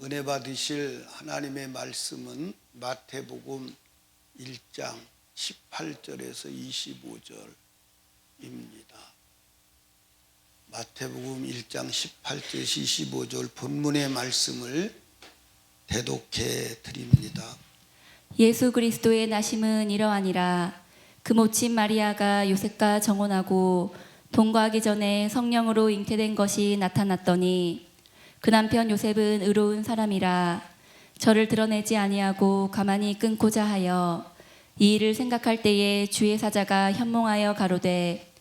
은혜 받으실 하나님의 말씀은 마태복음 1장 18절에서 25절입니다. 마태복음 1장 18절에서 25절 본문의 말씀을 대독해 드립니다. 예수 그리스도의 나심은 이러하니라. 그 모친 마리아가 요셉과 정혼하고 동거하기 전에 성령으로 잉태된 것이 나타났더니 그 남편 요셉은 의로운 사람이라 저를 드러내지 아니하고 가만히 끊고자 하여 이 일을 생각할 때에 주의 사자가 현몽하여 가로되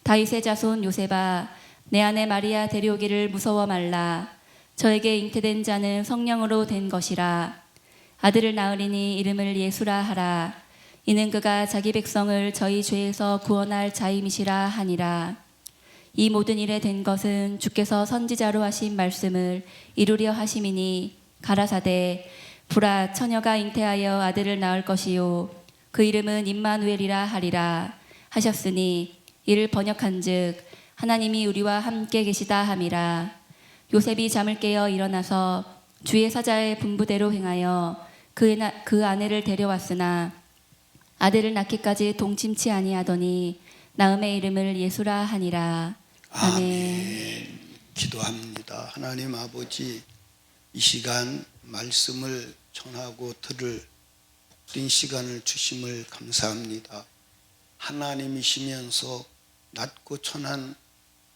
다윗의 자손 요셉아 내 아내 마리아 데려오기를 무서워 말라. 저에게 잉태된 자는 성령으로 된 것이라. 아들을 낳으리니 이름을 예수라 하라. 이는 그가 자기 백성을 저희 죄에서 구원할 자임이시라 하니라. 이 모든 일에 된 것은 주께서 선지자로 하신 말씀을 이루려 하심이니 가라사대 보라 처녀가 잉태하여 아들을 낳을 것이요 그 이름은 임마누엘이라 하리라 하셨으니 이를 번역한즉 하나님이 우리와 함께 계시다 함이라. 요셉이 잠을 깨어 일어나서 주의 사자의 분부대로 행하여 그 아내를 데려왔으나 아들을 낳기까지 동침치 아니하더니 낳음의 이름을 예수라 하니라. 아멘. 기도합니다. 하나님 아버지, 이 시간 말씀을 전하고 들을 복된 시간을 주심을 감사합니다. 하나님이시면서 낮고 천한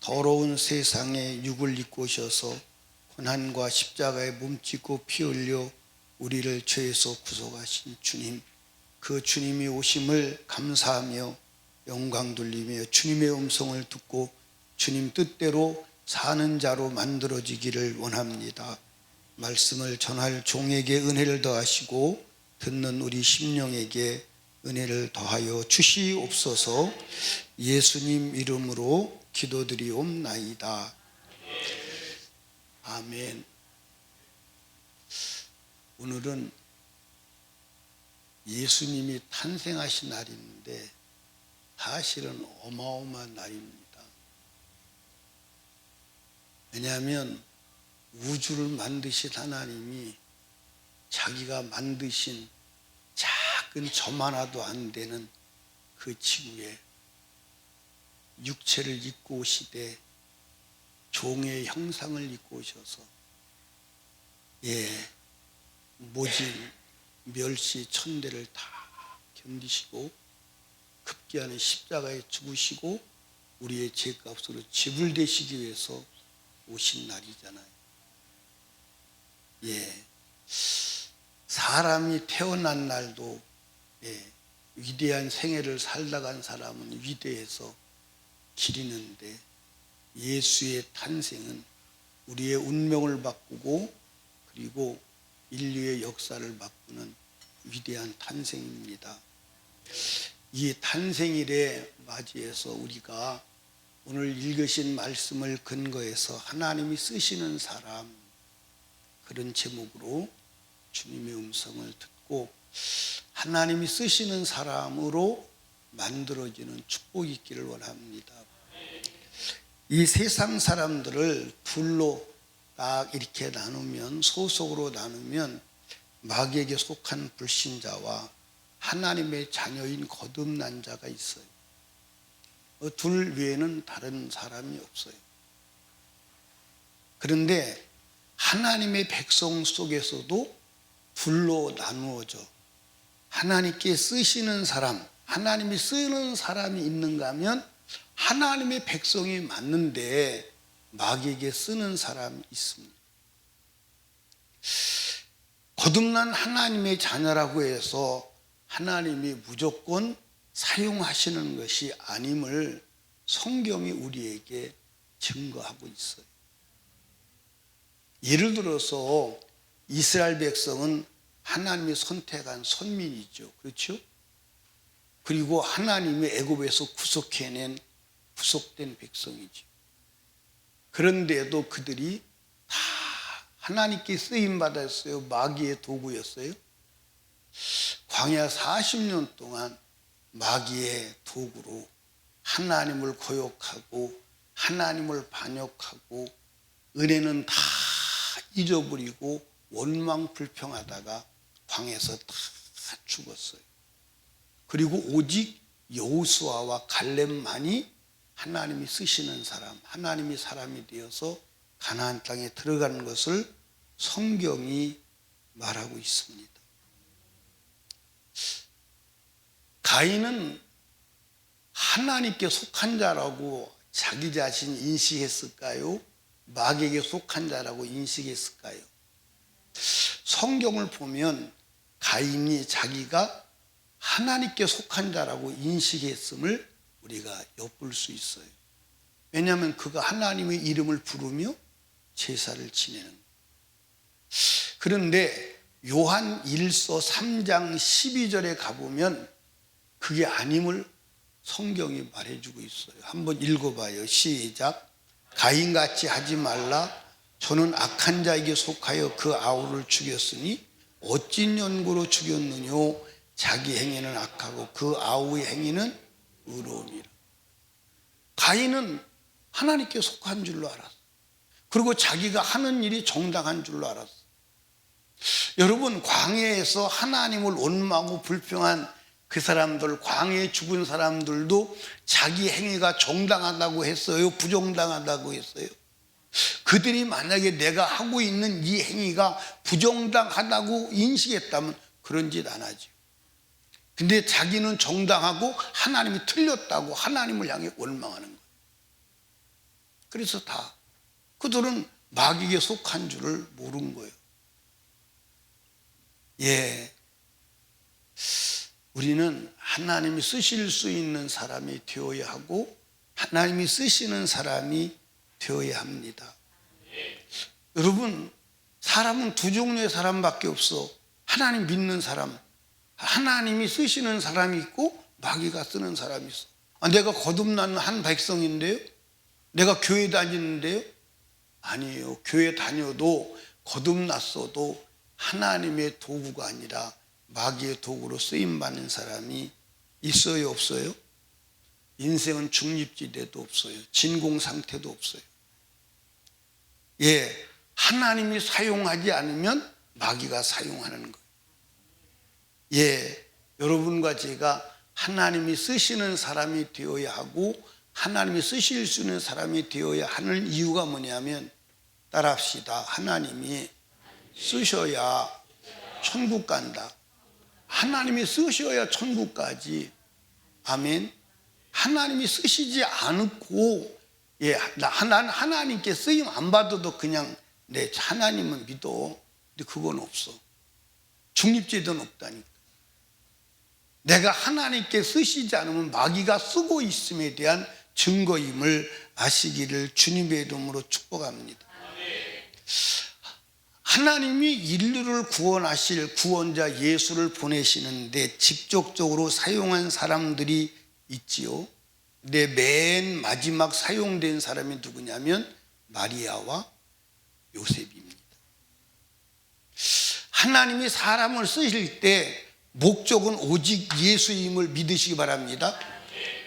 더러운 세상에 육을 입고 오셔서 고난과 십자가에 몸짓고 피 흘려 우리를 죄에서 구속하신 주님, 그 주님이 오심을 감사하며 영광 돌리며 주님의 음성을 듣고 주님 뜻대로 사는 자로 만들어지기를 원합니다. 말씀을 전할 종에게 은혜를 더하시고 듣는 우리 심령에게 은혜를 더하여 주시옵소서. 예수님 이름으로 기도드리옵나이다. 아멘. 오늘은 예수님이 탄생하신 날인데 사실은 어마어마한 날입니다. 왜냐하면 우주를 만드신 하나님이 자기가 만드신 작은 점 하나도 안 되는 그 지구에 육체를 입고 오시되 종의 형상을 입고 오셔서 모진 멸시 천대를 다 견디시고 급기야는 십자가에 죽으시고 우리의 죄값으로 지불되시기 위해서 오신 날이잖아요. 사람이 태어난 날도 위대한 생애를 살다 간 사람은 위대해서 기리는데 예수의 탄생은 우리의 운명을 바꾸고 그리고 인류의 역사를 바꾸는 위대한 탄생입니다. 이 탄생일에 맞이해서 우리가 오늘 읽으신 말씀을 근거해서 하나님이 쓰시는 사람, 그런 제목으로 주님의 음성을 듣고 하나님이 쓰시는 사람으로 만들어지는 축복이 있기를 원합니다. 이 세상 사람들을 둘로 딱 이렇게 나누면, 소속으로 나누면 마귀에게 속한 불신자와 하나님의 자녀인 거듭난 자가 있어요. 둘 외에는 다른 사람이 없어요. 그런데 하나님의 백성 속에서도 둘로 나누어져 하나님께 쓰시는 사람, 하나님이 쓰는 사람이 있는가 하면 하나님의 백성이 맞는데 마귀에게 쓰는 사람이 있습니다. 거듭난 하나님의 자녀라고 해서 하나님이 무조건 사용하시는 것이 아님을 성경이 우리에게 증거하고 있어요. 예를 들어서 이스라엘 백성은 하나님이 선택한 선민이죠. 그렇죠? 그리고 하나님이 애굽에서 구속해낸 구속된 백성이죠. 그런데도 그들이 다 하나님께 쓰임받았어요? 마귀의 도구였어요? 광야 40년 동안 마귀의 도구로 하나님을 거역하고 하나님을 반역하고 은혜는 다 잊어버리고 원망 불평하다가 광에서 다 죽었어요. 그리고 오직 여호수아와 갈렙만이 하나님이 쓰시는 사람, 하나님이 사람이 되어서 가나안 땅에 들어가는 것을 성경이 말하고 있습니다. 가인은 하나님께 속한 자라고 자기 자신 인식했을까요? 마귀에게 속한 자라고 인식했을까요? 성경을 보면 가인이 자기가 하나님께 속한 자라고 인식했음을 우리가 엿볼 수 있어요. 왜냐하면 그가 하나님의 이름을 부르며 제사를 지내는 거예요. 그런데 요한 1서 3장 12절에 가보면 그게 아님을 성경이 말해주고 있어요. 한번 읽어봐요. 시작. 가인같이 하지 말라. 저는 악한 자에게 속하여 그 아우를 죽였으니 어찐 연고로 죽였느뇨. 자기 행위는 악하고 그 아우의 행위는 의로움이라. 가인은 하나님께 속한 줄로 알았어. 그리고 자기가 하는 일이 정당한 줄로 알았어. 여러분, 광야에서 하나님을 원망하고 불평한 그 사람들, 광야에 죽은 사람들도 자기 행위가 정당하다고 했어요? 부정당하다고 했어요? 그들이 만약에 내가 하고 있는 이 행위가 부정당하다고 인식했다면 그런 짓 안 하죠. 근데 자기는 정당하고 하나님이 틀렸다고 하나님을 향해 원망하는 거예요. 그래서 다 그들은 마귀에게 속한 줄을 모른 거예요. 예, 우리는 하나님이 쓰실 수 있는 사람이 되어야 하고 하나님이 쓰시는 사람이 되어야 합니다. 여러분, 사람은 두 종류의 사람밖에 없어. 하나님 믿는 사람, 하나님이 쓰시는 사람이 있고 마귀가 쓰는 사람이 있어. 내가 거듭난 한 백성인데요? 내가 교회 다니는데요? 아니에요. 교회 다녀도 거듭났어도 하나님의 도구가 아니라 마귀의 도구로 쓰임받는 사람이 있어요, 없어요? 인생은 중립지대도 없어요. 진공 상태도 없어요. 예, 하나님이 사용하지 않으면 마귀가 사용하는 거예요. 예, 여러분과 제가 하나님이 쓰시는 사람이 되어야 하고 하나님이 쓰실 수 있는 사람이 되어야 하는 이유가 뭐냐면, 따라합시다. 하나님이 쓰셔야 천국 간다. 하나님이 쓰셔야 천국 가지. 아멘. 하나님이 쓰시지 않고, 예, 난 하나님께 쓰임 안 받아도 그냥 내 하나님은 믿어. 근데 그건 없어. 중립지대는 없다니까. 내가 하나님께 쓰시지 않으면 마귀가 쓰고 있음에 대한 증거임을 아시기를 주님의 이름으로 축복합니다. 하나님이 인류를 구원하실 구원자 예수를 보내시는데 직접적으로 사용한 사람들이 있지요. 근데 맨 마지막 사용된 사람이 누구냐면 마리아와 요셉입니다. 하나님이 사람을 쓰실 때 목적은 오직 예수임을 믿으시기 바랍니다.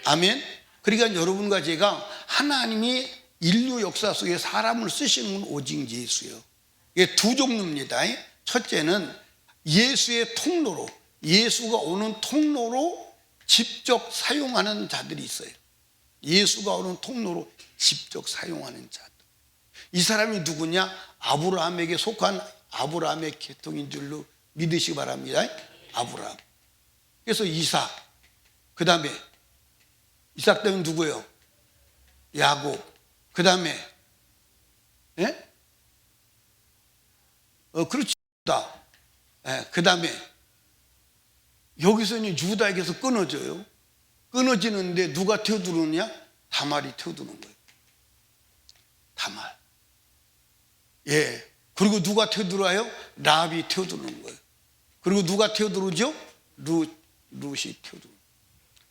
아멘. 그러니까 여러분과 제가 하나님이 인류 역사 속에 사람을 쓰시는 건 오직 예수요. 이게 두 종류입니다. 첫째는 예수의 통로로, 예수가 오는 통로로 직접 사용하는 자들이 있어요. 예수가 오는 통로로 직접 사용하는 자들. 이 사람이 누구냐? 아브라함에게 속한 아브라함의 계통인 줄로 믿으시기 바랍니다. 아브라함. 그래서 이삭, 그 다음에 이삭 때문에 누구예요? 야곱. 그 다음에 예? 그렇지. 예, 그 다음에 여기서는 유다에게서 끊어져요. 끊어지는데 누가 태워두느냐? 다말이 태워두는 거예요. 다말. 예. 그리고 누가 태워들어요? 라합이 태워두는 거예요. 그리고 누가 태워들어오죠? 룻이 태워두는 거예요.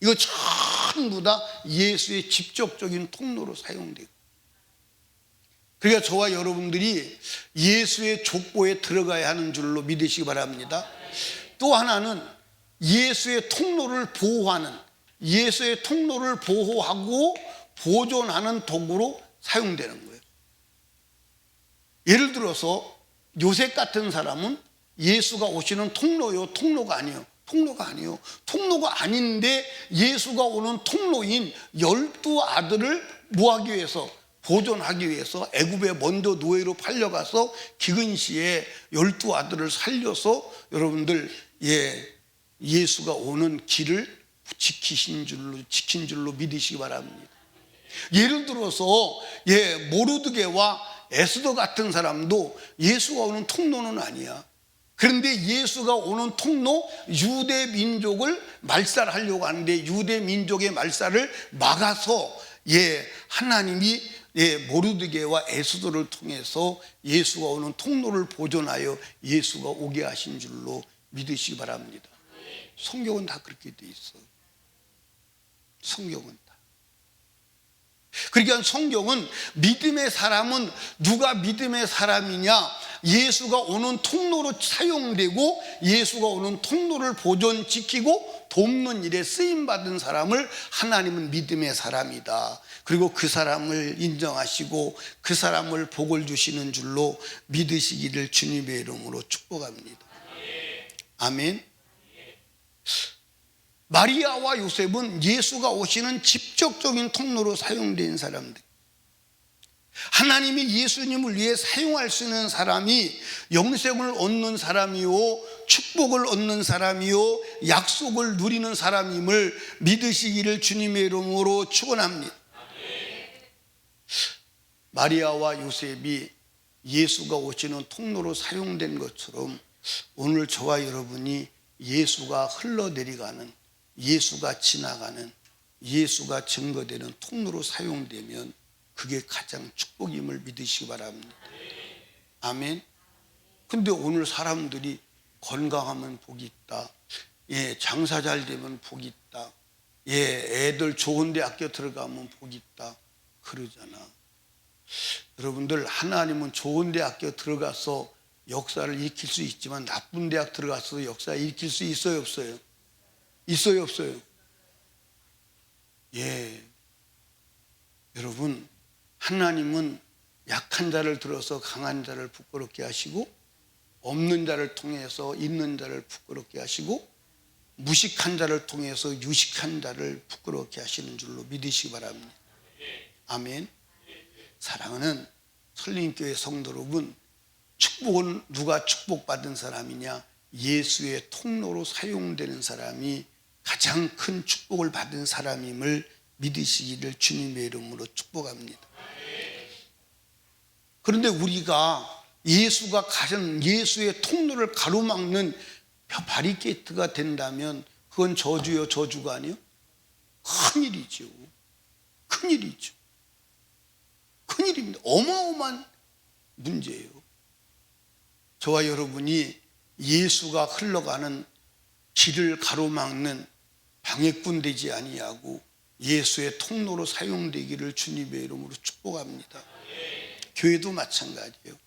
이거 전부 다 예수의 직접적인 통로로 사용돼요. 그러니까 저와 여러분들이 예수의 족보에 들어가야 하는 줄로 믿으시기 바랍니다. 또 하나는 예수의 통로를 보호하는, 예수의 통로를 보호하고 보존하는 도구로 사용되는 거예요. 예를 들어서 요셉 같은 사람은 예수가 오시는 통로요, 통로가 아니에요. 통로가 아니에요. 통로가 아닌데 예수가 오는 통로인 12아들을 뭐하기 위해서, 보존하기 위해서 애굽에 먼저 노예로 팔려가서 기근 시에 12아들을 살려서 여러분들 예수가 오는 길을 지킨 줄로 믿으시기 바랍니다. 예를 들어서 모르드게와 에스더 같은 사람도 예수가 오는 통로는 아니야. 그런데 예수가 오는 통로, 유대 민족을 말살하려고 하는데 유대 민족의 말살을 막아서 하나님이 모르드게와 에스더를 통해서 예수가 오는 통로를 보존하여 예수가 오게 하신 줄로 믿으시기 바랍니다. 성경은 다 그렇게 돼 있어요. 성경은 다. 그러니까 성경은 믿음의 사람은 누가 믿음의 사람이냐? 예수가 오는 통로로 사용되고 예수가 오는 통로를 보존 지키고 돕는 일에 쓰임받은 사람을 하나님은 믿음의 사람이다. 그리고 그 사람을 인정하시고 그 사람을 복을 주시는 줄로 믿으시기를 주님의 이름으로 축복합니다. 아멘. 마리아와 요셉은 예수가 오시는 직접적인 통로로 사용된 사람들. 하나님이 예수님을 위해 사용할 수 있는 사람이 영생을 얻는 사람이요, 축복을 얻는 사람이요, 약속을 누리는 사람임을 믿으시기를 주님의 이름으로 축원합니다. 마리아와 요셉이 예수가 오시는 통로로 사용된 것처럼 오늘 저와 여러분이 예수가 흘러내려가는, 예수가 지나가는, 예수가 증거되는 통로로 사용되면 그게 가장 축복임을 믿으시기 바랍니다. 아멘. 근데 오늘 사람들이 건강하면 복이 있다, 장사 잘 되면 복이 있다, 애들 좋은 대학교 들어가면 복이 있다 그러잖아. 여러분들, 하나님은 좋은 대학교 들어가서 역사를 일으킬 수 있지만 나쁜 대학 들어가서 역사 일으킬 수 있어요, 없어요? 있어요, 없어요? 여러분, 하나님은 약한 자를 들어서 강한 자를 부끄럽게 하시고, 없는 자를 통해서 있는 자를 부끄럽게 하시고, 무식한 자를 통해서 유식한 자를 부끄럽게 하시는 줄로 믿으시기 바랍니다. 아멘. 사랑하는 설림교회 성도 여러분, 축복은 누가 축복받은 사람이냐? 예수의 통로로 사용되는 사람이 가장 큰 축복을 받은 사람임을 믿으시기를 주님의 이름으로 축복합니다. 그런데 우리가 예수가 가신 예수의 통로를 가로막는 바리케이트가 된다면 그건 저주요, 저주가 아니요? 큰일이죠. 큰일이죠. 큰일입니다. 어마어마한 문제예요. 저와 여러분이 예수가 흘러가는 길을 가로막는 방해꾼 되지 아니하고 예수의 통로로 사용되기를 주님의 이름으로 축복합니다. 교회도 마찬가지예요.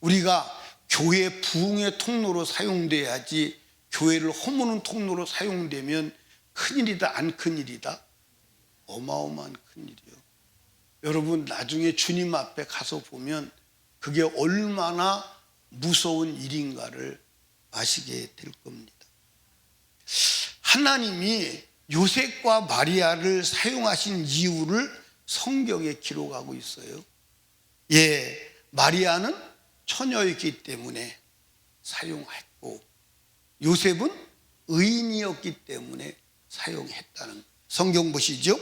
우리가 교회 부흥의 통로로 사용돼야지 교회를 허무는 통로로 사용되면 큰일이다, 안 큰일이다? 어마어마한 큰일이에요. 여러분, 나중에 주님 앞에 가서 보면 그게 얼마나 무서운 일인가를 아시게 될 겁니다. 하나님이 요셉과 마리아를 사용하신 이유를 성경에 기록하고 있어요. 마리아는 처녀였기 때문에 사용했고 요셉은 의인이었기 때문에 사용했다는 거예요. 성경 보시죠.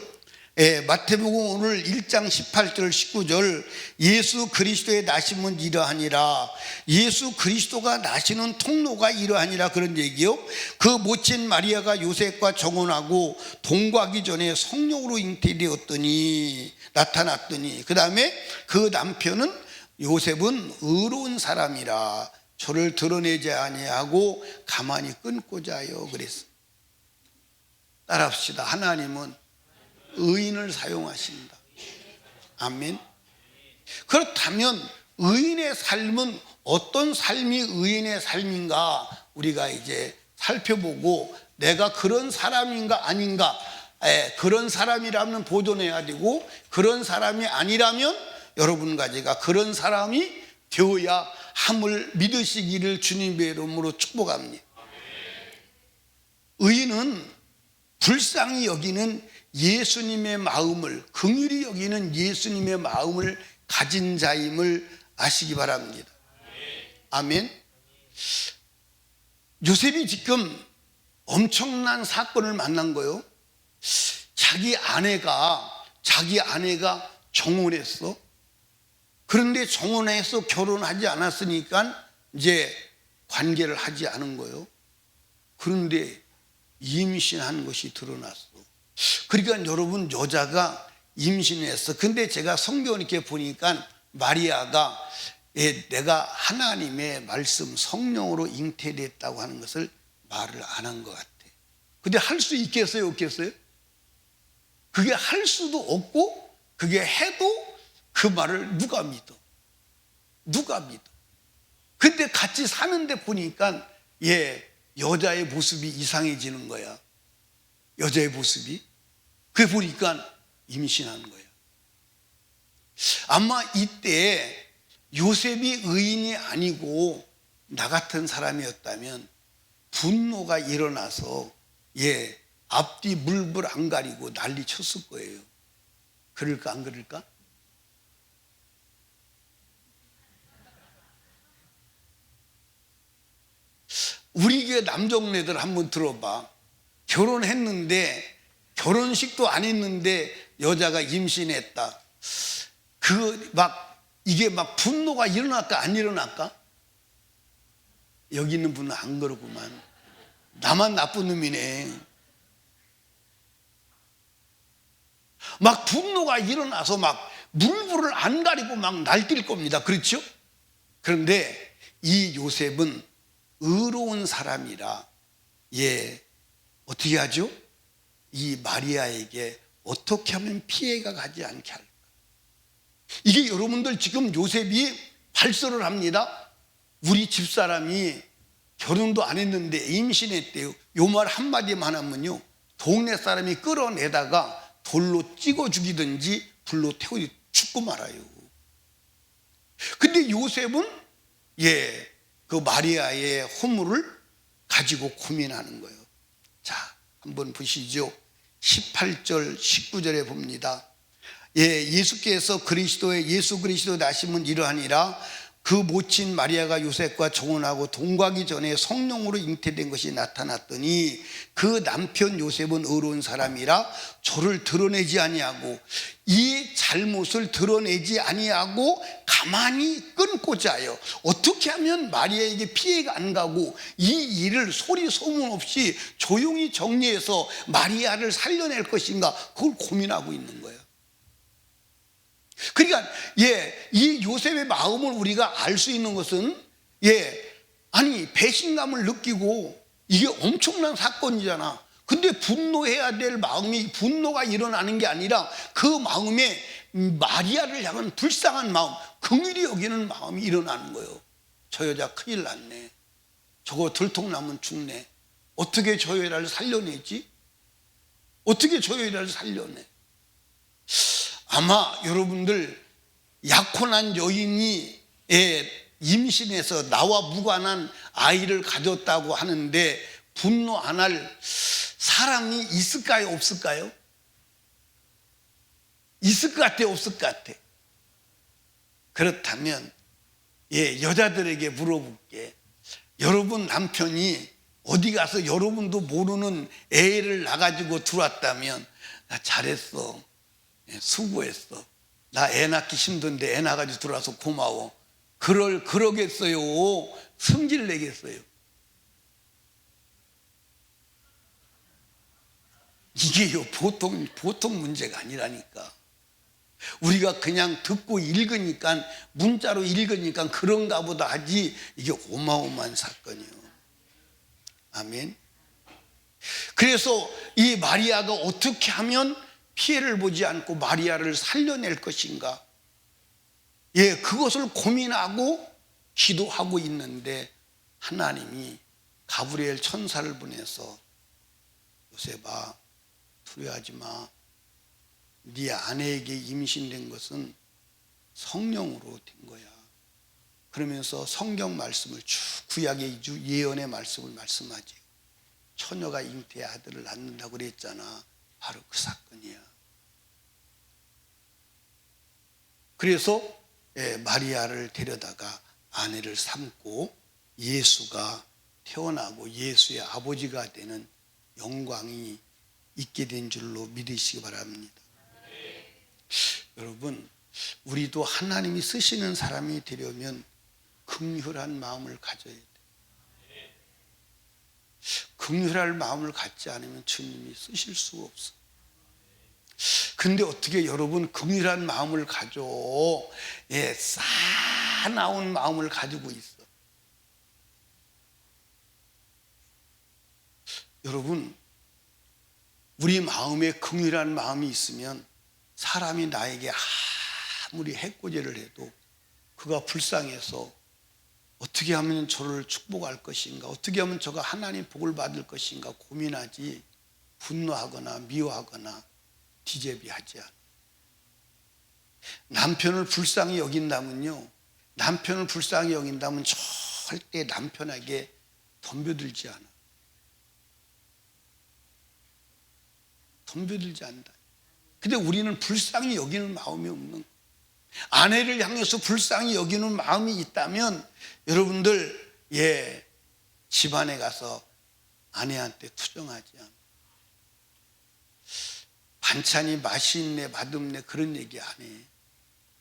마태복음 오늘 1장 18절 19절, 예수 그리스도의 나심은 이러하니라. 예수 그리스도가 나시는 통로가 이러하니라, 그런 얘기요. 그 모친 마리아가 요셉과 정혼하고 동거하기 전에 성령으로 잉태되었더니, 나타났더니, 그 다음에 그 남편은 요셉은 의로운 사람이라 저를 드러내지 아니하고 가만히 끊고자 하여 그랬어. 따라합시다. 하나님은 의인을 사용하신다. 아멘. 그렇다면 의인의 삶은 어떤 삶이 의인의 삶인가 우리가 이제 살펴보고, 내가 그런 사람인가 아닌가, 그런 사람이라면 보존해야 되고 그런 사람이 아니라면 여러분과 제가 그런 사람이 되어야 함을 믿으시기를 주님의 이름으로 축복합니다. 의인은 불쌍히 여기는 예수님의 마음을, 긍휼히 여기는 예수님의 마음을 가진 자임을 아시기 바랍니다. 아멘. 요셉이 지금 엄청난 사건을 만난 거예요. 자기 아내가 정혼했어. 그런데 정혼해서 결혼하지 않았으니까 이제 관계를 하지 않은 거예요. 그런데 임신한 것이 드러났어. 그러니까 여러분, 여자가 임신했어. 근데 제가 성경을 이렇게 보니까 마리아가 내가 하나님의 말씀 성령으로 잉태됐다고 하는 것을 말을 안 한 것 같아. 근데 할 수 있겠어요, 없겠어요? 그게 할 수도 없고, 그게 해도 그 말을 누가 믿어? 누가 믿어? 근데 같이 사는데 보니까 여자의 모습이 이상해지는 거야. 여자의 모습이. 그게 보니까 임신한 거야. 아마 이때 요셉이 의인이 아니고 나 같은 사람이었다면 분노가 일어나서 앞뒤 물불 안 가리고 난리 쳤을 거예요. 그럴까 안 그럴까? 우리 교회 남정네들 한번 들어봐. 결혼했는데 결혼식도 안 했는데 여자가 임신했다. 이게 막 분노가 일어날까 안 일어날까? 여기 있는 분은 안 그러구만. 나만 나쁜 놈이네. 막 분노가 일어나서 막 물불을 안 가리고 막 날뛸 겁니다. 그렇죠? 그런데 이 요셉은 의로운 사람이라 어떻게 하죠? 이 마리아에게 어떻게 하면 피해가 가지 않게 할까? 이게 여러분들 지금 요셉이 발설을 합니다. 우리 집사람이 결혼도 안 했는데 임신했대요. 요 말 한마디만 하면요, 동네 사람이 끌어내다가 돌로 찍어 죽이든지 불로 태워 죽고 말아요. 근데 요셉은 그 마리아의 허물을 가지고 고민하는 거예요. 자, 한번 보시죠. 18절 19절에 봅니다. 예수께서 예수 그리스도 나심은 이러하니라. 그 모친 마리아가 요셉과 정혼하고 동거하기 전에 성령으로 잉태된 것이 나타났더니 그 남편 요셉은 의로운 사람이라 저를 드러내지 아니하고 이 잘못을 드러내지 아니하고 가만히 끊고자 하여 어떻게 하면 마리아에게 피해가 안 가고 이 일을 소리 소문 없이 조용히 정리해서 마리아를 살려낼 것인가, 그걸 고민하고 있는 거예요. 그러니까 이 요셉의 마음을 우리가 알 수 있는 것은 배신감을 느끼고 이게 엄청난 사건이잖아. 근데 분노해야 될 마음이 분노가 일어나는 게 아니라 그 마음에 마리아를 향한 불쌍한 마음, 긍휼히 여기는 마음이 일어나는 거예요. 저 여자 큰일 났네. 저거 들통나면 죽네. 어떻게 저 여자를 살려내지? 어떻게 저 여자를 살려내? 아마 여러분들 약혼한 여인이 임신해서 나와 무관한 아이를 가졌다고 하는데 분노 안 할 사람이 있을까요, 없을까요? 있을 것 같아, 없을 것 같아? 그렇다면 여자들에게 물어볼게. 여러분 남편이 어디 가서 여러분도 모르는 애를 낳아가지고 들어왔다면 잘했어, 수고했어, 나 애 낳기 힘든데 애 낳아가지고 들어와서 고마워, 그러겠어요? 성질 내겠어요? 이게요 보통 문제가 아니라니까. 우리가 그냥 듣고 읽으니까, 문자로 읽으니까 그런가 보다 하지, 이게 어마어마한 사건이에요. 아멘. 그래서 이 마리아가 어떻게 하면 피해를 보지 않고 마리아를 살려낼 것인가, 그것을 고민하고 기도하고 있는데 하나님이 가브리엘 천사를 보내서 요셉아, 두려워하지 마. 네 아내에게 임신된 것은 성령으로 된 거야. 그러면서 성경 말씀을 쭉 구약의 예언의 말씀을 말씀하지. 처녀가 잉태의 아들을 낳는다고 그랬잖아. 바로 그 사건이야. 그래서 마리아를 데려다가 아내를 삼고 예수가 태어나고 예수의 아버지가 되는 영광이 있게 된 줄로 믿으시기 바랍니다. 여러분, 우리도 하나님이 쓰시는 사람이 되려면 긍휼한 마음을 가져야 돼요. 긍휼한 마음을 갖지 않으면 주님이 쓰실 수가 없어요. 근데 어떻게 여러분 긍휼한 마음을 가져? 싸나운 마음을 가지고 있어. 여러분, 우리 마음에 긍휼한 마음이 있으면 사람이 나에게 아무리 해코지를 해도 그가 불쌍해서 어떻게 하면 저를 축복할 것인가, 어떻게 하면 저가 하나님 복을 받을 것인가 고민하지, 분노하거나 미워하거나 디제비하지 않아. 남편을 불쌍히 여긴다면요, 남편을 불쌍히 여긴다면 절대 남편에게 덤벼들지 않아. 덤벼들지 않는다. 근데 우리는 불쌍히 여기는 마음이 없는 거예요. 아내를 향해서 불쌍히 여기는 마음이 있다면 여러분들 집안에 가서 아내한테 투정하지 않아. 반찬이 맛이 있네 맛없네 그런 얘기 안 해.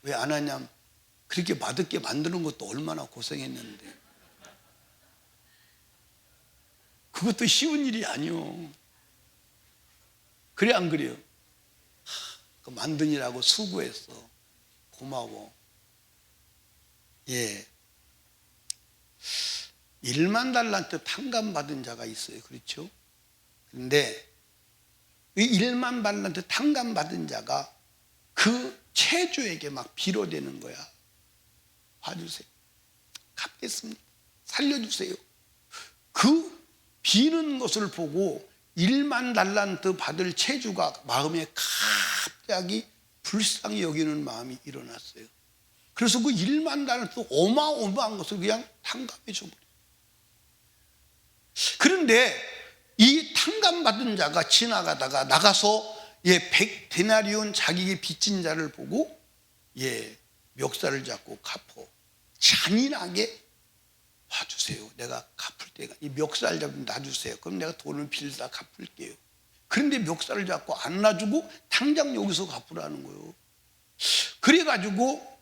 왜 안 하냐면 그렇게 맛없게 만드는 것도 얼마나 고생했는데. 그것도 쉬운 일이 아니요. 그래 안 그래요? 그 만드느라고 수고했어. 고마워. 1만 달란트 탕감 받은 자가 있어요. 그렇죠? 그런데 이 1만 달란트 탕감 받은 자가 그 채주에게 막 빌어대는 거야. 봐주세요. 갚겠습니다. 살려주세요. 그 비는 것을 보고 1만 달란트 받을 채주가 마음에 갑자기 불쌍히 여기는 마음이 일어났어요. 그래서 그 1만 달란트 어마어마한 것을 그냥 탕감해 줘버려요. 그런데 이 탕감받은 자가 지나가다가 나가서 100데나리온 자기에게 빚진 자를 보고 멱살을 잡고 갚어. 잔인하게 봐주세요. 내가 갚을 때가 이 멱살 잡으면 놔주세요. 그럼 내가 돈을 빌다 갚을게요. 그런데 멱살을 잡고 안 놔주고 당장 여기서 갚으라는 거예요. 그래가지고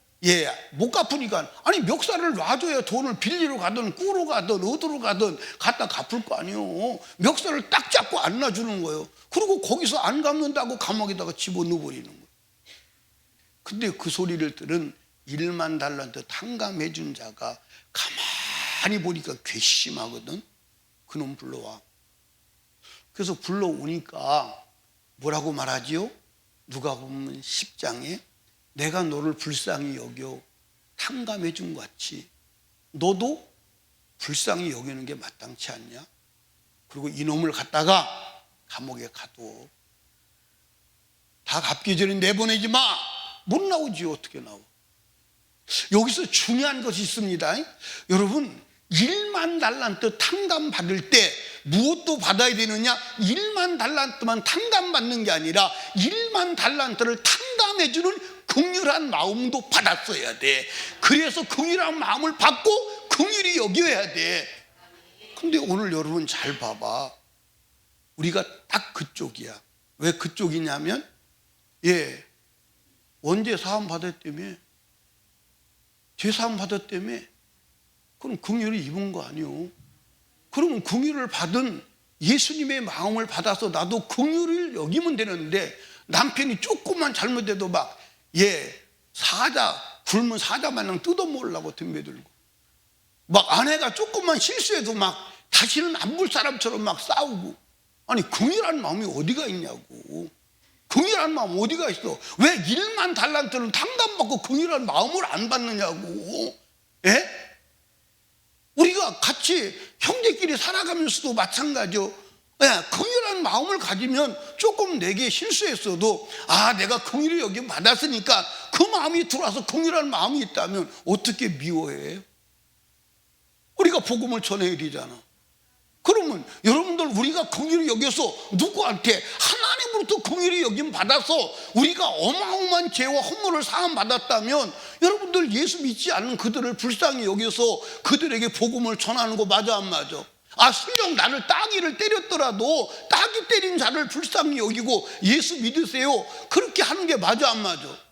못 갚으니까 아니 멱살을 놔줘야 돈을 빌리러 가든 꾸러 가든 어디로 가든 갖다 갚을 거 아니에요. 멱살을 딱 잡고 안 놔주는 거예요. 그리고 거기서 안 갚는다고 감옥에다가 집어넣어 버리는 거예요. 근데 그 소리를 들은 1만 달란트 탕감해 준 자가 가만히 보니까 괘씸하거든. 그놈 불러와. 그래서 불러오니까 뭐라고 말하지요? 누가복음 10장에 내가 너를 불쌍히 여겨 탕감해 준 것 같이 너도 불쌍히 여기는 게 마땅치 않냐? 그리고 이놈을 갖다가 감옥에 가둬. 다 갚기 전에 내보내지 마. 못 나오지요. 어떻게 나와? 여기서 중요한 것이 있습니다. 여러분 1만 달란트 탕감 받을 때 무엇도 받아야 되느냐? 1만 달란트만 탕감 받는 게 아니라 1만 달란트를 탕감해 주는 긍휼한 마음도 받았어야 돼. 그래서 긍휼한 마음을 받고 긍휼히 여겨야 돼. 근데 오늘 여러분 잘 봐봐. 우리가 딱 그쪽이야. 왜 그쪽이냐면 원죄 사함 받았다며, 죄사함 받았다며. 그럼 긍휼을 입은 거 아니요? 그러면 긍휼을 받은 예수님의 마음을 받아서 나도 긍휼을 여기면 되는데 남편이 조금만 잘못해도 막 사자 굶은 사자 마냥 뜯어먹으려고 덤벼들고 막 아내가 조금만 실수해도 막 다시는 안 볼 사람처럼 막 싸우고. 아니 긍휼한 마음이 어디가 있냐고. 긍휼한 마음 어디가 있어? 왜 1만 달란트는 탕감받고 긍휼한 마음을 안 받느냐고. 우리가 같이 형제끼리 살아가면서도 마찬가지요. 긍휼한 마음을 가지면 조금 내게 실수했어도 내가 긍휼히 여김 받았으니까 그 마음이 들어와서 긍휼한 마음이 있다면 어떻게 미워해? 우리가 복음을 전해야 되잖아. 그러면 여러분들 우리가 긍휼히 여겨서 누구한테 하나님으로부터 긍휼히 여김 받아서 우리가 어마어마한 죄와 허물을 사함 받았다면 여러분들 예수 믿지 않는 그들을 불쌍히 여겨서 그들에게 복음을 전하는 거 맞아 안 맞아? 아, 설령 나를 따귀를 때렸더라도 따귀 때린 자를 불쌍히 여기고 예수 믿으세요, 그렇게 하는 게 맞아 안 맞아?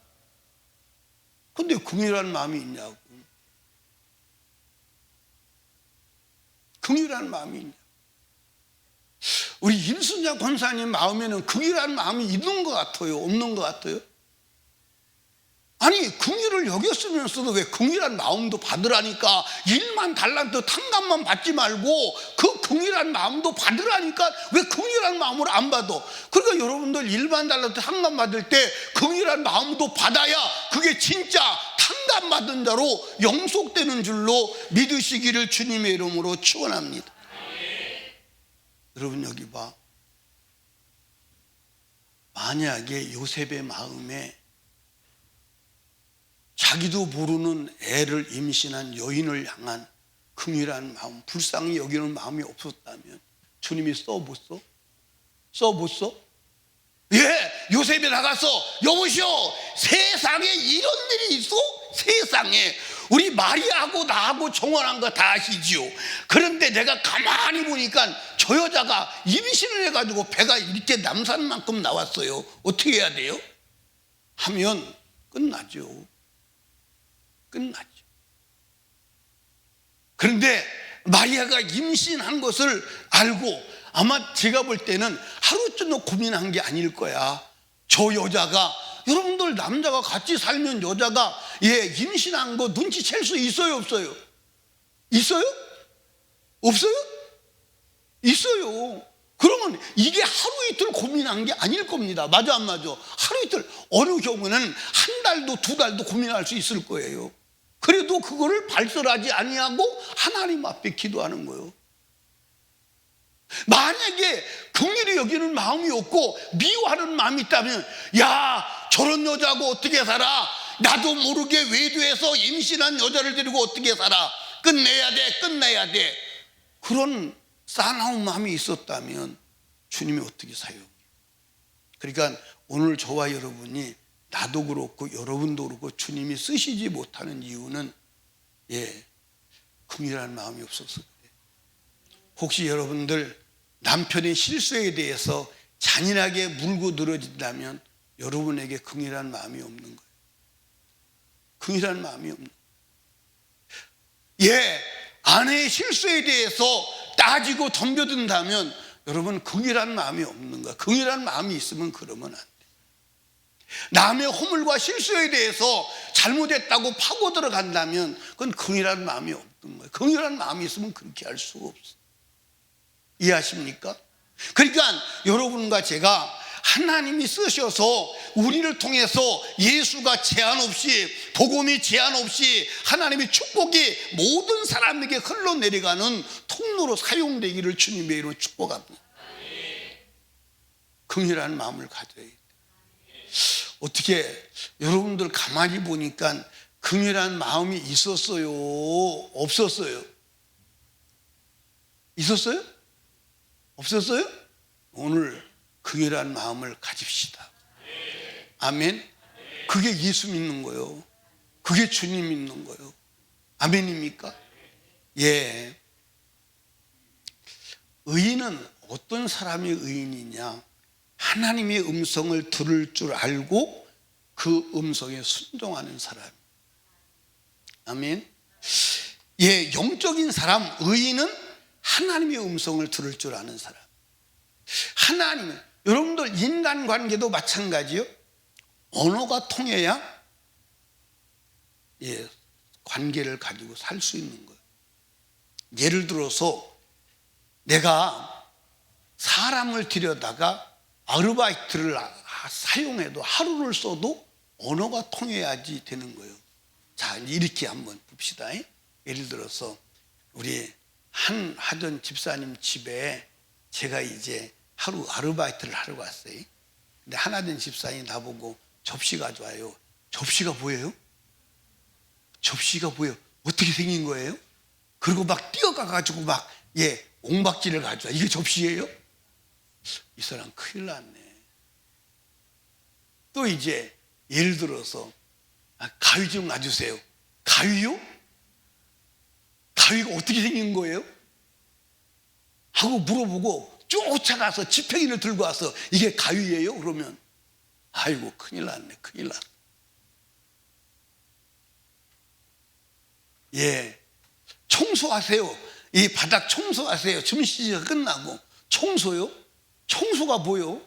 근데 긍휼한 마음이 있냐고. 긍휼한 마음이 있냐? 우리 임순자 권사님 마음에는 긍휼한 마음이 있는 것 같아요, 없는 것 같아요? 아니, 긍휼을 여겼으면서도 왜 긍휼한 마음도 받으라니까. 1만 달란트 탕감만 받지 말고 그 긍휼한 마음도 받으라니까 왜 긍휼한 마음을 안 받아? 그러니까 여러분들 1만 달란트 탕감 받을 때 긍휼한 마음도 받아야 그게 진짜 탕감 받은 자로 영속되는 줄로 믿으시기를 주님의 이름으로 축원합니다. 여러분 여기 봐. 만약에 요셉의 마음에 자기도 모르는 애를 임신한 여인을 향한 긍휼한 마음, 불쌍히 여기는 마음이 없었다면 주님이 써 못 써? 써 못 써? 예, 요셉이 나가서 여보시오, 세상에 이런 일이 있어? 세상에 우리 마리아하고 나하고 정혼한 거 다 아시지요? 그런데 내가 가만히 보니까 저 여자가 임신을 해가지고 배가 이렇게 남산만큼 나왔어요. 어떻게 해야 돼요? 하면 끝나죠. 끝나죠. 그런데 마리아가 임신한 것을 알고 아마 제가 볼 때는 하루 종일 고민한 게 아닐 거야. 저 여자가, 여러분들 남자가 같이 살면 여자가 임신한 거 눈치챌 수 있어요, 없어요? 있어요? 없어요? 있어요. 그러면 이게 하루 이틀 고민한 게 아닐 겁니다. 맞아 안 맞아? 하루 이틀, 어느 경우는 한 달도 두 달도 고민할 수 있을 거예요. 그래도 그거를 발설하지 아니하고 하나님 앞에 기도하는 거예요. 만약에 긍휼히 여기는 마음이 없고 미워하는 마음이 있다면, 야, 저런 여자하고 어떻게 살아? 나도 모르게 외도해서 임신한 여자를 데리고 어떻게 살아? 끝내야 돼, 끝내야 돼. 그런 싸나운 마음이 있었다면 주님이 어떻게 사용해요? 그러니까 오늘 저와 여러분이, 나도 그렇고 여러분도 그렇고 주님이 쓰시지 못하는 이유는 긍휼한 마음이 없어서 그래요. 혹시 여러분들 남편의 실수에 대해서 잔인하게 물고 늘어진다면 여러분에게 긍휼한 마음이 없는 거예요. 긍휼한 마음이 없는 거예요. 아내의 실수에 대해서 따지고 덤벼든다면 여러분 긍휼한 마음이 없는 거예요. 긍휼한 마음이 있으면 그러면 안 돼요. 남의 허물과 실수에 대해서 잘못했다고 파고 들어간다면 그건 긍휼한 마음이 없는 거예요. 긍휼한 마음이 있으면 그렇게 할 수가 없어요. 이해하십니까? 그러니까 여러분과 제가 하나님이 쓰셔서 우리를 통해서 예수가 제한 없이, 복음이 제한 없이 하나님의 축복이 모든 사람에게 흘러내려가는 통로로 사용되기를 주님의 이름으로 축복합니다. 긍휼한 마음을 가져야 돼요. 어떻게 여러분들 가만히 보니까 긍휼한 마음이 있었어요? 없었어요? 있었어요? 없었어요? 오늘 긍휼한 마음을 가집시다. 아멘. 그게 예수 믿는 거예요. 그게 주님 믿는 거예요. 아멘입니까? 의인은 어떤 사람이 의인이냐? 하나님의 음성을 들을 줄 알고 그 음성에 순종하는 사람. 아멘. 영적인 사람, 의인은 하나님의 음성을 들을 줄 아는 사람. 하나님은, 여러분들 인간관계도 마찬가지요. 언어가 통해야 관계를 가지고 살 수 있는 거예요. 예를 들어서 내가 사람을 들여다가 아르바이트를 사용해도, 하루를 써도 언어가 통해야지 되는 거예요. 자, 이렇게 한번 봅시다. 예를 들어서 우리 한 하던 집사님 집에 제가 이제 하루 아르바이트를 하러 갔어요. 근데 하나된 집사님이 나보고 접시 가져와요. 접시가 뭐예요? 접시가 뭐예요? 어떻게 생긴 거예요? 그리고 막 뛰어가가지고 막 옹박지를 가져와. 이게 접시예요? 이 사람 큰일 났네. 또 이제 예를 들어서 가위 좀 놔주세요. 가위요? 가위가 어떻게 생긴 거예요? 하고 물어보고 쫓아가서 지팡이를 들고 와서 이게 가위예요? 그러면 아이고 큰일 났네, 큰일 났네. 청소하세요. 이 바닥 청소하세요. 점심시간 끝나고. 청소요? 청소가 뭐요?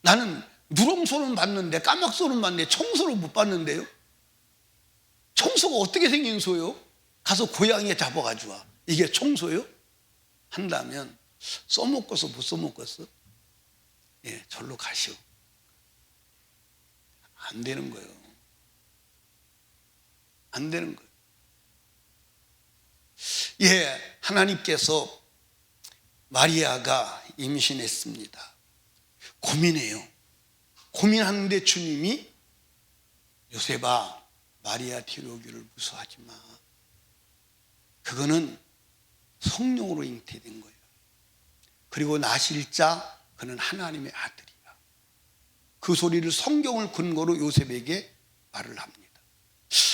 나는 누렁소는 봤는데 까막소는 봤는데 청소를 못 봤는데요. 청소가 어떻게 생긴 소요? 가서 고양이 잡아가지고 와. 이게 청소요? 한다면 써먹겠어 못 써먹겠어? 절로 가시오. 안 되는 거예요. 안 되는 거예요. 하나님께서 마리아가 임신했습니다. 고민해요. 고민하는데 주님이 요셉아, 마리아 데려오기를 무서워하지 마. 그거는 성령으로 잉태된 거예요. 그리고 나실 자 그는 하나님의 아들이야. 그 소리를 성경을 근거로 요셉에게 말을 합니다.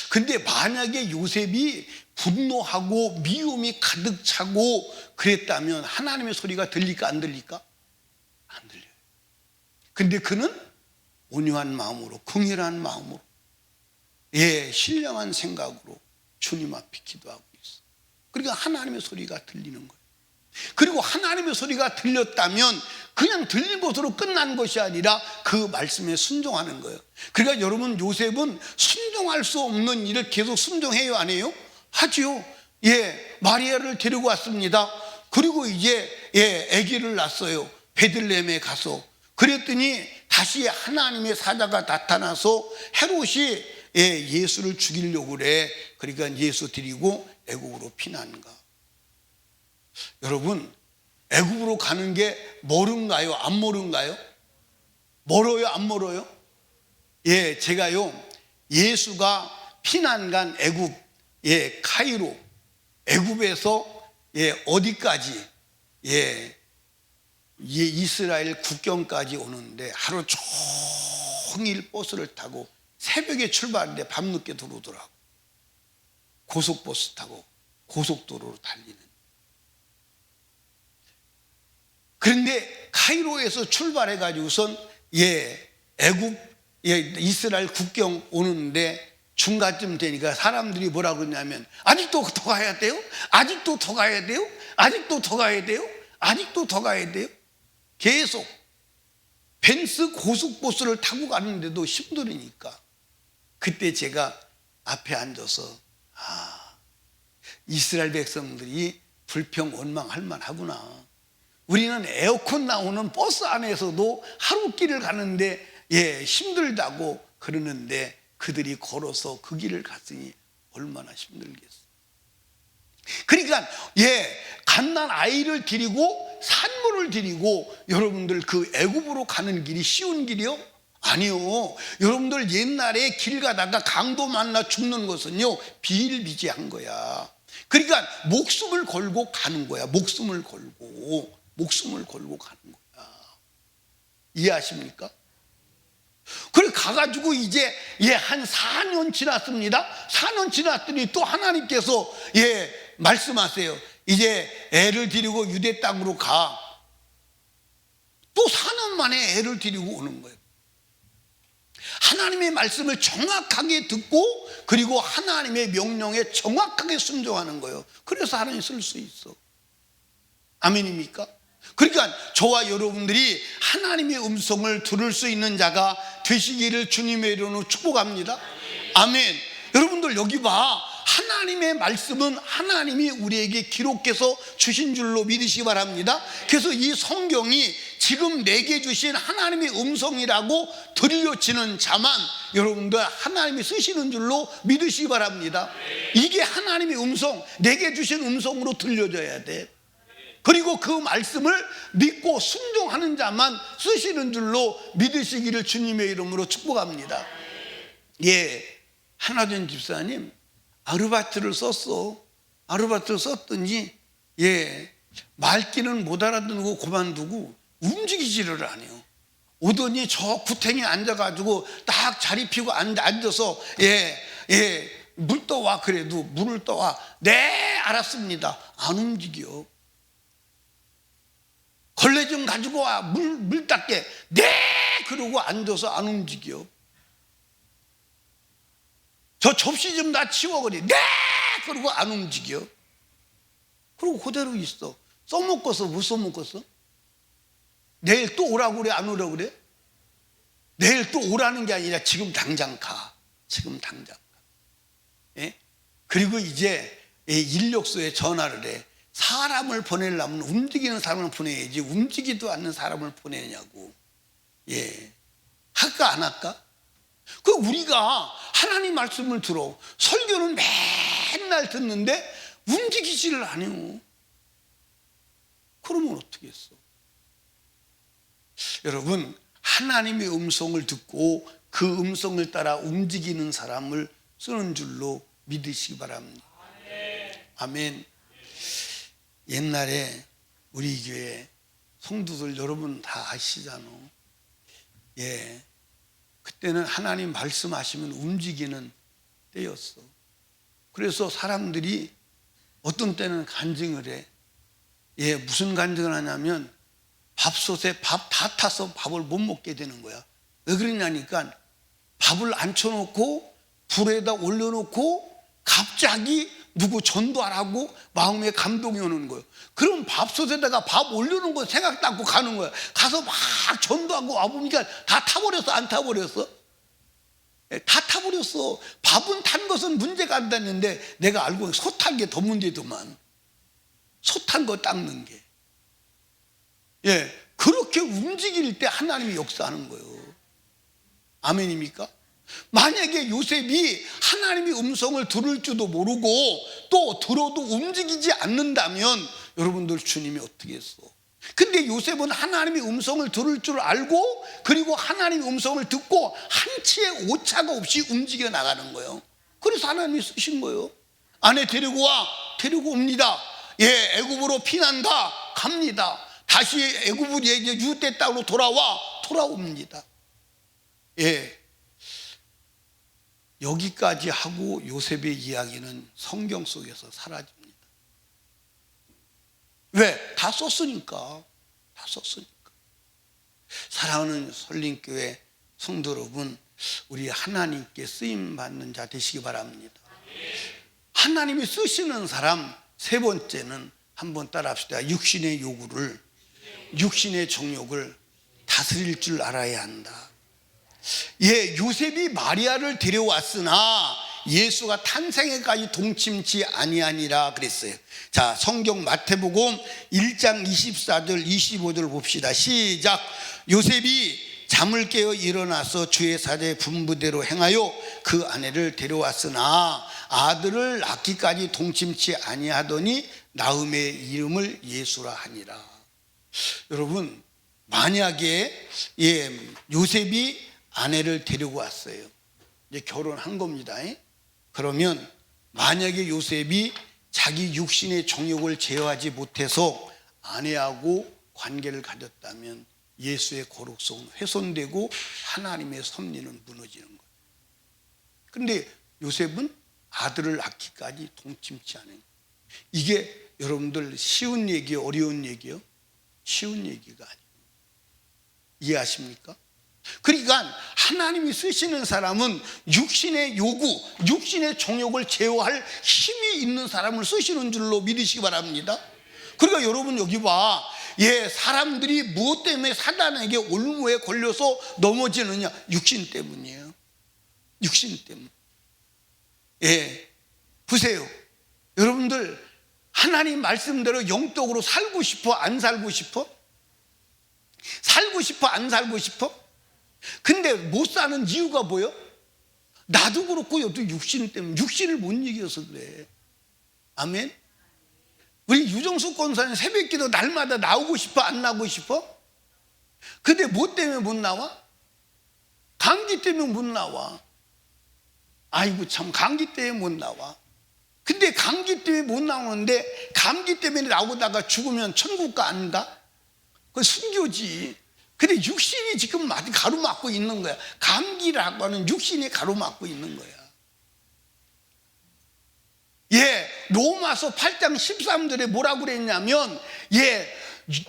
근데 만약에 요셉이 분노하고 미움이 가득 차고 그랬다면 하나님의 소리가 들릴까 안 들릴까? 안 들려요. 근데 그는 온유한 마음으로, 긍휼한 마음으로, 신령한 생각으로 주님 앞에 기도하고 있어. 그러니까 하나님의 소리가 들리는 거예요. 그리고 하나님의 소리가 들렸다면 그냥 들린 것으로 끝난 것이 아니라 그 말씀에 순종하는 거예요. 그러니까 여러분, 요셉은 순종할 수 없는 일을 계속 순종해요, 안 해요? 하지요. 마리아를 데리고 왔습니다. 그리고 이제 아기를 낳았어요. 베들레헴에 가서. 그랬더니 다시 하나님의 사자가 나타나서 헤롯이 예수를 죽이려고 그래. 그러니까 예수 드리고 애국으로 피난가. 여러분, 애국으로 가는 게 멀은가요? 안 멀은가요? 멀어요? 안 멀어요? 제가요, 예수가 피난 간 애국, 카이로, 애국에서 어디까지, 이스라엘 국경까지 오는데 하루 종일 버스를 타고 새벽에 출발하는데 밤늦게 들어오더라고. 고속버스 타고 고속도로로 달리는. 그런데 카이로에서 출발해가지고선 애국, 이스라엘 국경 오는데 중간쯤 되니까 사람들이 뭐라 그러냐면 아직도 더 가야 돼요? 아직도 더 가야 돼요? 아직도 더 가야 돼요? 아직도 더 가야 돼요? 계속 벤츠 고속버스를 타고 가는데도 힘들으니까 그때 제가 앞에 앉아서 이스라엘 백성들이 불평 원망할 만하구나. 우리는 에어컨 나오는 버스 안에서도 하루길을 가는데 힘들다고 그러는데 그들이 걸어서 그 길을 갔으니 얼마나 힘들겠어. 그러니까 갓난 아이를 데리고 산모를 데리고 여러분들 그 애굽으로 가는 길이 쉬운 길이요? 아니요. 여러분들 옛날에 길 가다가 강도 만나 죽는 것은요 비일비재한 거야. 그러니까 목숨을 걸고 가는 거야. 목숨을 걸고 가는 거야. 이해하십니까? 그래 가가지고 이제 한 4년 지났습니다. 4년 지났더니 또 하나님께서 말씀하세요. 이제 애를 데리고 유대 땅으로 가. 또 4년 만에 애를 데리고 오는 거예요. 하나님의 말씀을 정확하게 듣고 그리고 하나님의 명령에 정확하게 순종하는 거예요. 그래서 하나님 쓸 수 있어. 아멘입니까? 그러니까 저와 여러분들이 하나님의 음성을 들을 수 있는 자가 되시기를 주님의 이름으로 축복합니다. 아멘. 여러분들 여기 봐. 하나님의 말씀은 하나님이 우리에게 기록해서 주신 줄로 믿으시기 바랍니다. 그래서 이 성경이 지금 내게 주신 하나님의 음성이라고 들려지는 자만 여러분들 하나님이 쓰시는 줄로 믿으시기 바랍니다. 이게 하나님의 음성, 내게 주신 음성으로 들려져야 돼. 그리고 그 말씀을 믿고 순종하는 자만 쓰시는 줄로 믿으시기를 주님의 이름으로 축복합니다. 하나전 집사님 아르바이트를 썼어. 아르바이트를 썼더니 말귀는 못 알아듣고 그만두고 움직이지를 않아요. 오더니 저 구탱이에 앉아가지고 딱 자리 피고 앉아서 물 떠와 그래도 물을 떠와. 네 알았습니다. 안 움직여. 걸레 좀 가지고 와. 물 닦게. 네 그러고 앉아서 안 움직여. 저 접시 좀 다 치워 그래. 네 그러고 안 움직여. 그리고 그대로 있어. 써먹었어 못 써먹었어? 내일 또 오라고 그래 안 오라고 그래? 내일 또 오라는 게 아니라 지금 당장 가. 지금 당장 가. 그리고 이제 인력소에 전화를 해. 사람을 보내려면 움직이는 사람을 보내야지 움직이지도 않는 사람을 보내냐고. 할까 안 할까? 그 우리가 하나님 말씀을 들어 설교는 맨날 듣는데 움직이지를 않아요. 그러면 어떻게 했어? 여러분, 하나님의 음성을 듣고 그 음성을 따라 움직이는 사람을 쓰는 줄로 믿으시기 바랍니다. 아멘. 옛날에 우리 교회 성도들 여러분 다 아시잖아. 그때는 하나님 말씀하시면 움직이는 때였어. 그래서 사람들이 어떤 때는 간증을 해. 무슨 간증을 하냐면 밥솥에 밥 다 타서 밥을 못 먹게 되는 거야. 왜 그러냐니까 밥을 앉혀놓고 불에다 올려놓고 갑자기 누구 전도하라고 마음에 감동이 오는 거예요. 그럼 밥솥에다가 밥 올려놓은 거 생각도 않고 가는 거야. 가서 막 전도하고 와보니까 다 타버렸어 안 타버렸어? 다 타버렸어. 밥은 탄 것은 문제가 안 됐는데 내가 알고 소 탄 게 더 문제더만. 소 탄 거 닦는 게. 그렇게 움직일 때 하나님이 역사하는 거예요. 아멘입니까? 만약에 요셉이 하나님의 음성을 들을 줄도 모르고 또 들어도 움직이지 않는다면 여러분들 주님이 어떻게 했어? 근데 요셉은 하나님의 음성을 들을 줄 알고 그리고 하나님의 음성을 듣고 한치의 오차가 없이 움직여 나가는 거예요. 그래서 하나님이 쓰신 거예요. 아내 데리고 와. 데리고 옵니다. 애굽으로 피난 갑니다. 다시 애굽으로 유대 땅으로 돌아옵니다. 여기까지 하고 요셉의 이야기는 성경 속에서 사라집니다. 왜? 다 썼으니까. 사랑하는 설림교회 성도 여러분, 우리 하나님께 쓰임받는 자 되시기 바랍니다. 하나님이 쓰시는 사람 세 번째는 한번 따라 합시다. 육신의 정욕을 다스릴 줄 알아야 한다. 요셉이 마리아를 데려왔으나 예수가 탄생에까지 동침치 아니하니라 그랬어요. 자, 성경 마태복음 1장 24절 25절 봅시다. 시작. 요셉이 잠을 깨어 일어나서 주의 사제 분부대로 행하여 그 아내를 데려왔으나 아들을 낳기까지 동침치 아니하더니 나음의 이름을 예수라 하니라. 여러분, 만약에 요셉이 아내를 데리고 왔어요. 이제 결혼한 겁니다. 그러면 만약에 요셉이 자기 육신의 정욕을 제어하지 못해서 아내하고 관계를 가졌다면 예수의 거룩성은 훼손되고 하나님의 섭리는 무너지는 거예요. 그런데 요셉은 아들을 낳기까지 동침치 않아요. 이게 여러분들 쉬운 얘기예요? 어려운 얘기예요? 쉬운 얘기가 아니에요. 이해하십니까? 그러니까 하나님이 쓰시는 사람은 육신의 요구, 육신의 정욕을 제어할 힘이 있는 사람을 쓰시는 줄로 믿으시기 바랍니다. 그러니까 여러분 여기 봐. 사람들이 무엇 때문에 사단에게 올무에 걸려서 넘어지느냐? 육신 때문이에요. 육신 때문. 보세요. 여러분들 하나님 말씀대로 영적으로 살고 싶어? 안 살고 싶어? 살고 싶어? 안 살고 싶어? 근데 못 사는 이유가 뭐예요? 나도 그렇고 여도 육신 때문에 육신을 못 이겨서 그래. 아멘. 우리 유정숙 권사님 새벽기도 날마다 나오고 싶어? 안 나오고 싶어? 근데 뭐 때문에 못 나와? 감기 때문에 못 나와. 아이고 참 감기 때문에 못 나와. 근데 감기 때문에 못 나오는데 감기 때문에 나오다가 죽으면 천국 안 가? 그건 순교지. 근데 육신이 지금 가로막고 있는 거야. 감기라고 하는 육신이 가로막고 있는 거야. 예, 로마서 8장 13절에 뭐라고 그랬냐면, 예,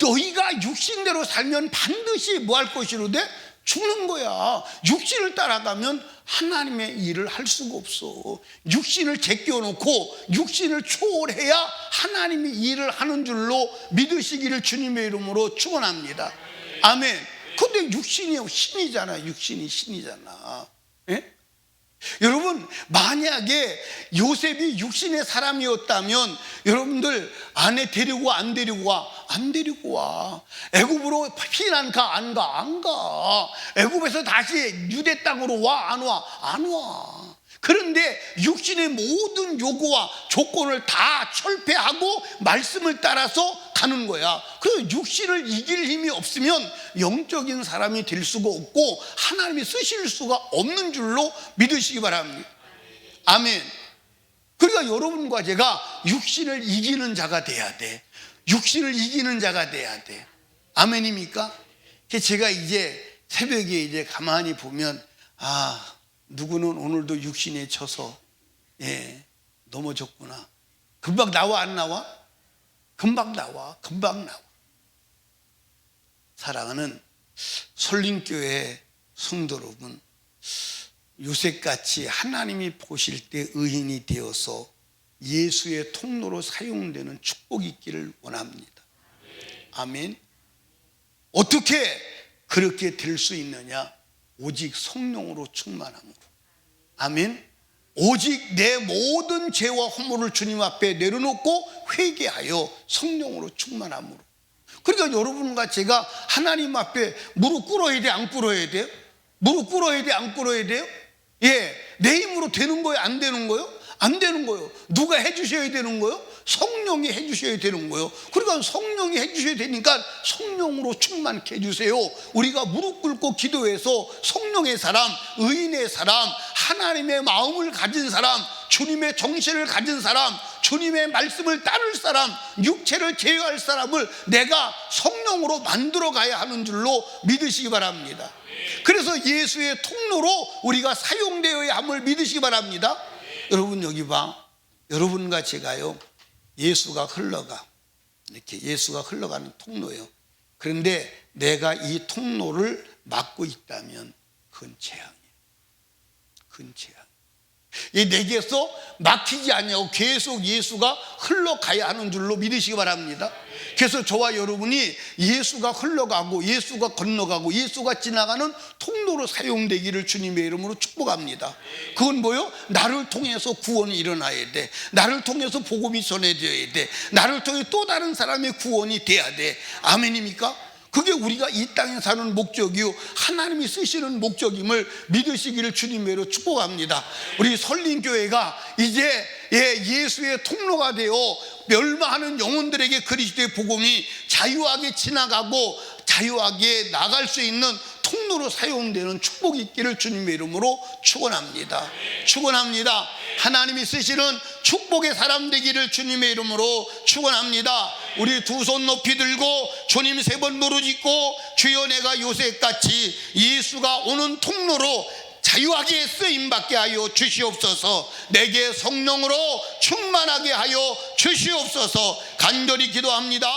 너희가 육신대로 살면 반드시 뭐 할 것이로되 죽는 거야. 육신을 따라가면 하나님의 일을 할 수가 없어. 육신을 제껴놓고 육신을 초월해야 하나님의 일을 하는 줄로 믿으시기를 주님의 이름으로 축원합니다. 아멘. 근데 육신이 신이잖아. 육신이 신이잖아. 예? 여러분, 만약에 요셉이 육신의 사람이었다면 여러분들 아내 데리고 안 데리고 와? 안 데리고 와. 애굽으로 피난 가? 안 가? 안 가. 애굽에서 다시 유대 땅으로 와? 안 와? 안 와. 그런데 육신의 모든 요구와 조건을 다 철폐하고 말씀을 따라서 가는 거야. 그 육신을 이길 힘이 없으면 영적인 사람이 될 수가 없고 하나님이 쓰실 수가 없는 줄로 믿으시기 바랍니다. 아멘. 그러니까 여러분과 제가 육신을 이기는 자가 돼야 돼. 육신을 이기는 자가 돼야 돼. 아멘입니까? 제가 이제 새벽에 이제 가만히 보면, 아, 누구는 오늘도 육신에 져서 넘어졌구나. 금방 나와 안 나와? 금방 나와. 금방 나와. 사랑하는 설림교회 성도 여러분, 요셉같이 하나님이 보실 때 의인이 되어서 예수의 통로로 사용되는 축복이 있기를 원합니다. 아멘. 어떻게 그렇게 될 수 있느냐? 오직 성령으로 충만함으로. 아멘. 오직 내 모든 죄와 허물을 주님 앞에 내려놓고 회개하여 성령으로 충만함으로. 그러니까 여러분과 제가 하나님 앞에 무릎 꿇어야 돼? 안 꿇어야 돼요? 무릎 꿇어야 돼? 안 꿇어야 돼요? 예, 내 힘으로 되는 거예요? 안 되는 거예요? 안 되는 거예요. 누가 해주셔야 되는 거예요? 성령이 해주셔야 되는 거예요. 그러니까 성령이 해주셔야 되니까 성령으로 충만케 해주세요. 우리가 무릎 꿇고 기도해서 성령의 사람, 의인의 사람, 하나님의 마음을 가진 사람, 주님의 정신을 가진 사람, 주님의 말씀을 따를 사람, 육체를 제어할 사람을 내가 성령으로 만들어 가야 하는 줄로 믿으시기 바랍니다. 그래서 예수의 통로로 우리가 사용되어야 함을 믿으시기 바랍니다. 여러분, 여기 봐. 여러분과 제가요, 예수가 흘러가. 이렇게 예수가 흘러가는 통로예요. 그런데 내가 이 통로를 막고 있다면 그건 재앙이에요. 그건 재앙. 이 내게서 막히지 않냐고 계속 예수가 흘러가야 하는 줄로 믿으시기 바랍니다. 그래서 저와 여러분이 예수가 흘러가고 예수가 건너가고 예수가 지나가는 통로로 사용되기를 주님의 이름으로 축복합니다. 그건 뭐요? 나를 통해서 구원이 일어나야 돼. 나를 통해서 복음이 전해져야 돼. 나를 통해 또 다른 사람의 구원이 돼야 돼. 아멘입니까? 그게 우리가 이 땅에 사는 목적이요, 하나님이 쓰시는 목적임을 믿으시기를 주님으로 축복합니다. 우리 설림교회가 이제 예수의 통로가 되어 멸망하는 영혼들에게 그리스도의 복음이 자유하게 지나가고 자유하게 나갈 수 있는 통로로 사용되는 축복이 있기를 주님의 이름으로 축원합니다. 축원합니다. 하나님이 쓰시는 축복의 사람 되기를 주님의 이름으로 축원합니다. 우리 두 손 높이 들고 주님 3번 부르짖고, 주여 내가 요셉같이 예수가 오는 통로로 자유하게 쓰임받게 하여 주시옵소서. 내게 성령으로 충만하게 하여 주시옵소서. 간절히 기도합니다.